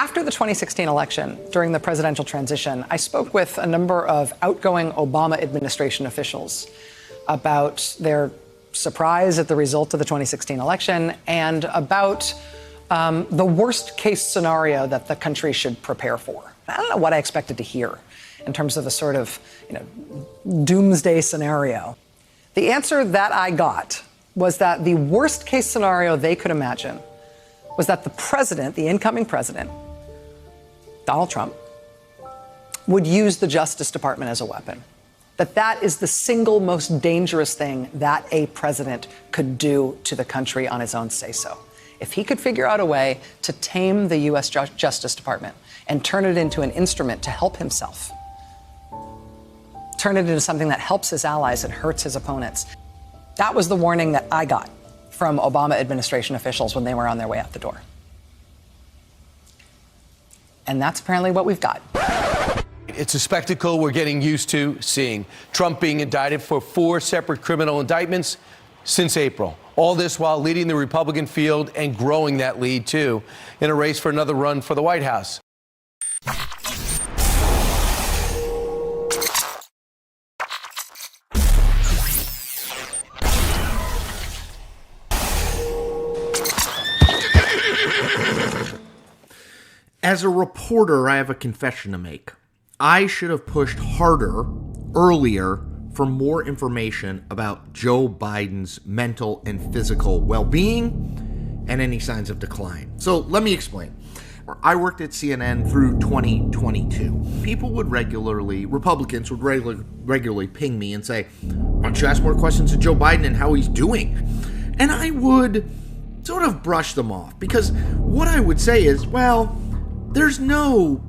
After the 2016 election, during the presidential transition, I spoke with a number of outgoing Obama administration officials about their surprise at the result of the 2016 election and about the worst case scenario that the country should prepare for. I don't know what I expected to hear in terms of a sort of, doomsday scenario. The answer that I got was that the worst case scenario they could imagine was that the president, the incoming president, Donald Trump, would use the Justice Department as a weapon. That is the single most dangerous thing that a president could do to the country on his own say-so. If he could figure out a way to tame the U.S. Justice Department and turn it into an instrument to help himself, turn it into something that helps his allies and hurts his opponents. That was the warning that I got from Obama administration officials when they were on their way out the door. And that's apparently what we've got. It's a spectacle we're getting used to seeing. Trump being indicted for 4 separate criminal indictments since April. All this while leading the Republican field and growing that lead, too, in a race for another run for the White House. As a reporter, I have a confession to make. I should have pushed harder, earlier, for more information about Joe Biden's mental and physical well-being and any signs of decline. So let me explain. I worked at CNN through 2022. Republicans would regularly ping me and say, why don't you ask more questions of Joe Biden and how he's doing? And I would sort of brush them off because what I would say is, well, there's no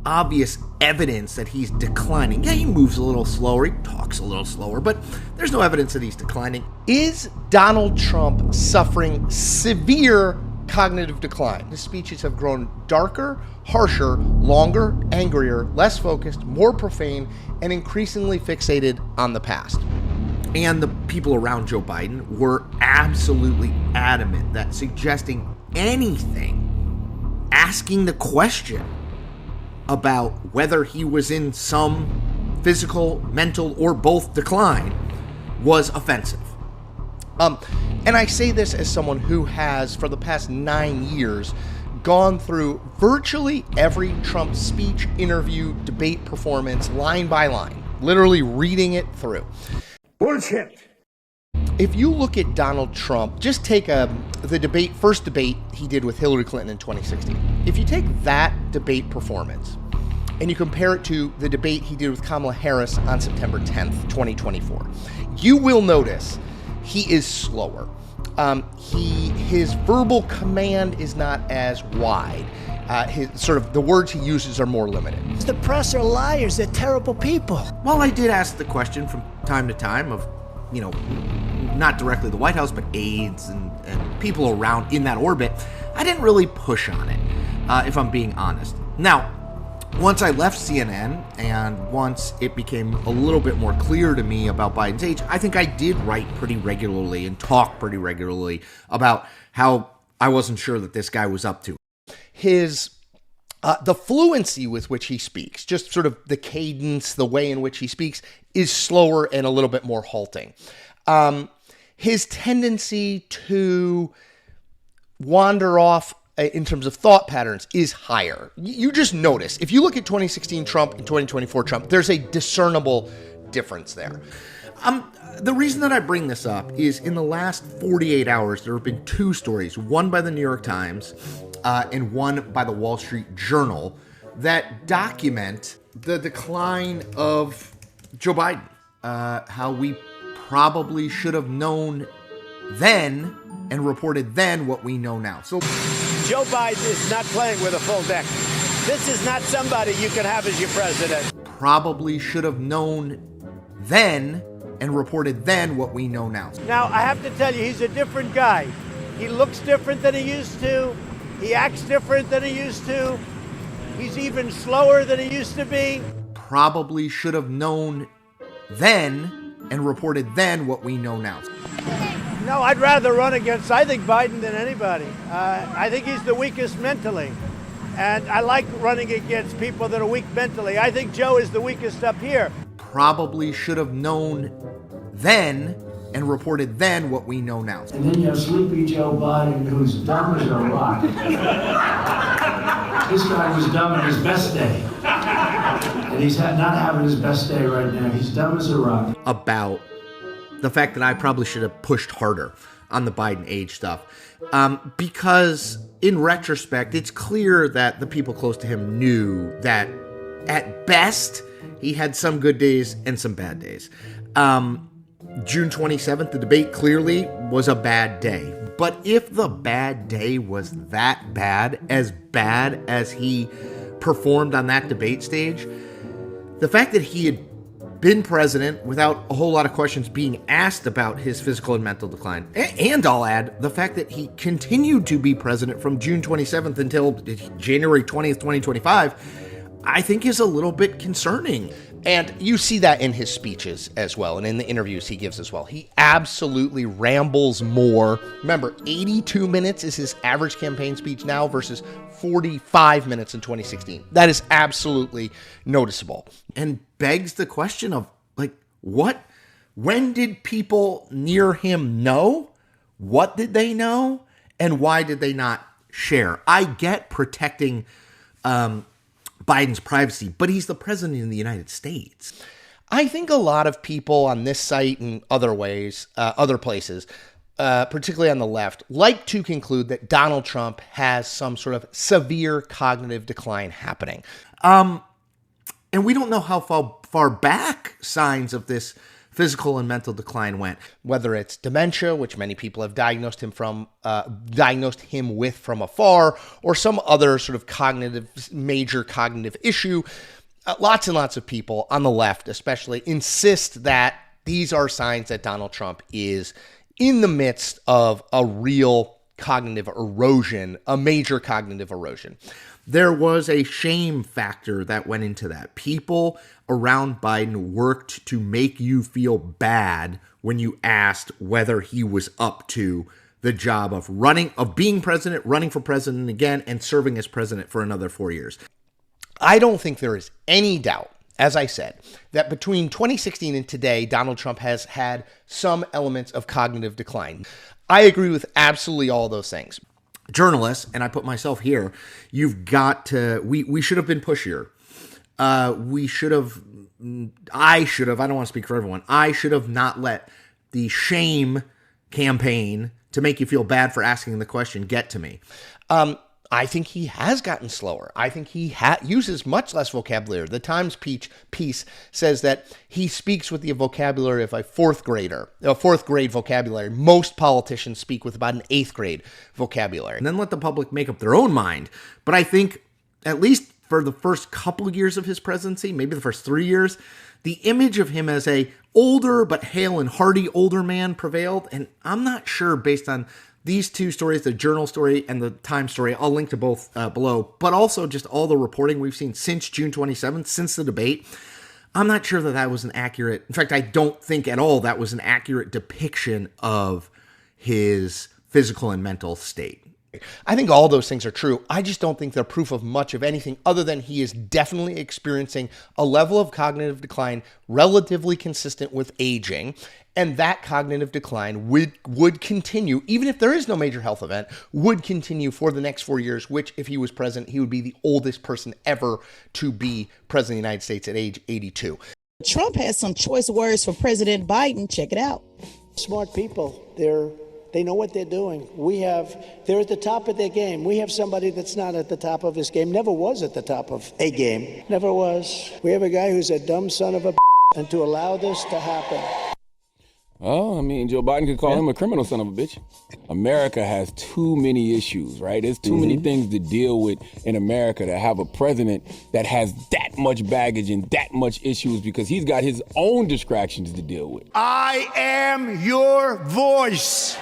obvious evidence that he's declining. Yeah, he moves a little slower, he talks a little slower, but there's no evidence that he's declining. Is Donald Trump suffering severe cognitive decline? His speeches have grown darker, harsher, longer, angrier, less focused, more profane, and increasingly fixated on the past. And the people around Joe Biden were absolutely adamant that suggesting anything, asking the question about whether he was in some physical, mental, or both decline was offensive. And I say this as someone who has, for the past 9 years, gone through virtually every Trump speech, interview, debate performance, line by line, literally reading it through. Bullshit. If you look at Donald Trump, just take the first debate he did with Hillary Clinton in 2016. If you take that debate performance and you compare it to the debate he did with Kamala Harris on September 10th, 2024, you will notice he is slower. His verbal command is not as wide. The words he uses are more limited. The press are liars. They're terrible people. While I did ask the question from time to time of, not directly the White House, but aides and people around in that orbit, I didn't really push on it, if I'm being honest. Now, once I left CNN and once it became a little bit more clear to me about Biden's age, I think I did write pretty regularly and talk pretty regularly about how I wasn't sure that this guy was up to. The fluency with which he speaks, just sort of the cadence, the way in which he speaks, is slower and a little bit more halting. His tendency to wander off in terms of thought patterns is higher. You just notice. If you look at 2016 Trump and 2024 Trump, there's a discernible difference there. The reason that I bring this up is in the last 48 hours, there have been 2 stories, one by the New York Times and one by the Wall Street Journal, that document the decline of Joe Biden, how we probably should have known then and reported then what we know now. So Joe Biden is not playing with a full deck. This is not somebody you can have as your president. Probably should have known then and reported then what we know now. Now, I have to tell you, he's a different guy. He looks different than he used to. He acts different than he used to. He's even slower than he used to be. Probably should have known then and reported then what we know now. No, I'd rather run against, I think, Biden than anybody. I think he's the weakest mentally. And I like running against people that are weak mentally. I think Joe is the weakest up here. Probably should have known then and reported then what we know now. And then you have Sleepy Joe Biden, who's dumb as a rock. This guy was dumb on his best day. And he's not having his best day right now. He's dumb as a rock. About the fact that I probably should have pushed harder on the Biden age stuff. Because in retrospect, it's clear that the people close to him knew that at best, he had some good days and some bad days. June 27th, the debate clearly was a bad day. But if the bad day was that bad as he performed on that debate stage, the fact that he had been president without a whole lot of questions being asked about his physical and mental decline, and I'll add the fact that he continued to be president from June 27th until January 20th, 2025, I think is a little bit concerning. And you see that in his speeches as well, and in the interviews he gives as well. He absolutely rambles more. Remember, 82 minutes is his average campaign speech now versus 45 minutes in 2016. That is absolutely noticeable. And begs the question of, like, what? When did people near him know? What did they know? And why did they not share? I get protecting Biden's privacy, but he's the president of the United States. I think a lot of people on this site and other ways, other places, particularly on the left, like to conclude that Donald Trump has some sort of severe cognitive decline happening. And we don't know how far back signs of this physical and mental decline went. Whether it's dementia, which many people have diagnosed him with from afar, or some other sort of major cognitive issue. Lots and lots of people on the left, especially, insist that these are signs that Donald Trump is in the midst of a real cognitive erosion, a major cognitive erosion. There was a shame factor that went into that. People around Biden worked to make you feel bad when you asked whether he was up to the job of being president, running for president again, and serving as president for another 4 years. I don't think there is any doubt, as I said, that between 2016 and today, Donald Trump has had some elements of cognitive decline. I agree with absolutely all those things. Journalists, and I put myself here, you've got to, we should have been pushier. I don't want to speak for everyone, I should have not let the shame campaign to make you feel bad for asking the question get to me. I think he has gotten slower. I think he uses much less vocabulary. The Times piece says that he speaks with the vocabulary of a fourth grade vocabulary. Most politicians speak with about an 8th grade vocabulary. And then let the public make up their own mind. But I think, at least for the first couple of years of his presidency, maybe the first 3 years, the image of him as a older but hale and hearty older man prevailed. And I'm not sure, based on these two stories, the Journal story and the Times story, I'll link to both below, but also just all the reporting we've seen since June 27th, since the debate, I'm not sure that was an accurate, in fact, I don't think at all that was an accurate depiction of his physical and mental state. I think all those things are true. I just don't think they're proof of much of anything other than he is definitely experiencing a level of cognitive decline relatively consistent with aging. And that cognitive decline would continue, even if there is no major health event, would continue for the next 4 years, which, if he was president, he would be the oldest person ever to be president of the United States at age 82. Trump has some choice words for President Biden. Check it out. Smart people. They know what they're doing. They're at the top of their game. We have somebody that's not at the top of his game, never was at the top of a game, never was. We have a guy who's a dumb son of a and to allow this to happen. Oh, I mean, Joe Biden could call him a criminal son of a bitch. America has too many issues, right? There's too many things to deal with in America to have a president that has that much baggage and that much issues because he's got his own distractions to deal with. I am your voice.